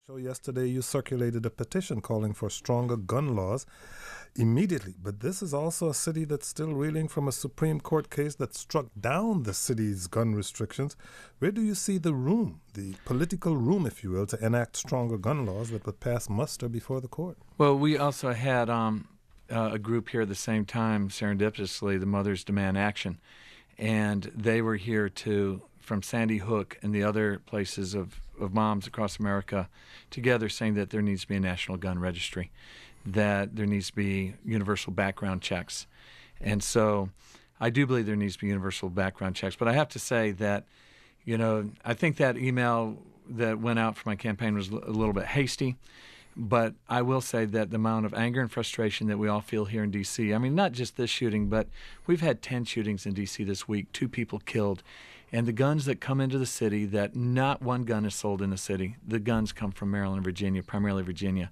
So yesterday you circulated a petition calling for stronger gun laws immediately. But this is also a city that's still reeling from a Supreme Court case that struck down the city's gun restrictions. Where do you see the room, the political room, if you will, to enact stronger gun laws that would pass muster before the court? Well, we also had a group here at the same time, serendipitously, the Mothers Demand Action. And they were here from Sandy Hook and the other places of moms across America together, saying that there needs to be a national gun registry, that there needs to be universal background checks. And so I do believe there needs to be universal background checks. But I have to say that, I think that email that went out for my campaign was a little bit hasty. But I will say that the amount of anger and frustration that we all feel here in D.C., I mean, not just this shooting, but we've had 10 shootings in D.C. this week, 2 people killed. And the guns that come into the city, that not one gun is sold in the city. The guns come from Maryland and Virginia, primarily Virginia.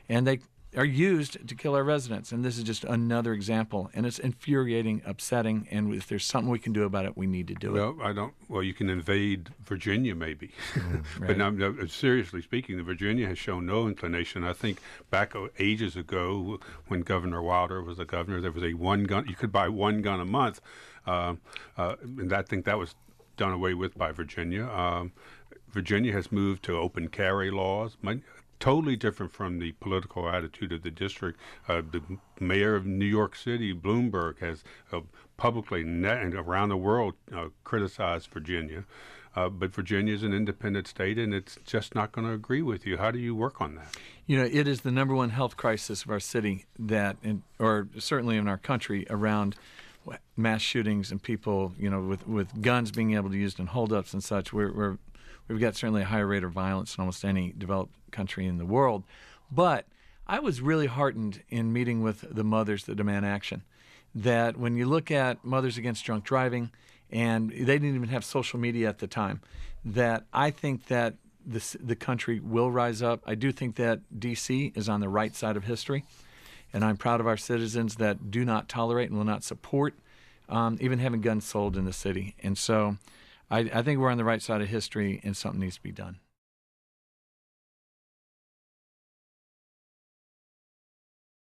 And they are used to kill our residents. And this is just another example. And it's infuriating, upsetting. And if there's something we can do about it, we need to do it. Well, you can invade Virginia maybe. Right. But seriously speaking, Virginia has shown no inclination. I think back ages ago when Governor Wilder was the governor, there was a one gun. You could buy one gun a month. And I think that was done away with by Virginia. Virginia has moved to open carry laws, totally different from the political attitude of the district. The mayor of New York City, Bloomberg, has publicly and around the world criticized Virginia. But Virginia is an independent state, and it's just not going to agree with you. How do you work on that? It is the number one health crisis of our city, or certainly in our country, around mass shootings and people, with guns being able to be used in holdups and such. We've got certainly a higher rate of violence in almost any developed country in the world. But I was really heartened in meeting with the mothers that demand action, that when you look at Mothers Against Drunk Driving, and they didn't even have social media at the time, that I think that the country will rise up. I do think that D.C. is on the right side of history. And I'm proud of our citizens that do not tolerate and will not support even having guns sold in the city. And so I think we're on the right side of history, and something needs to be done.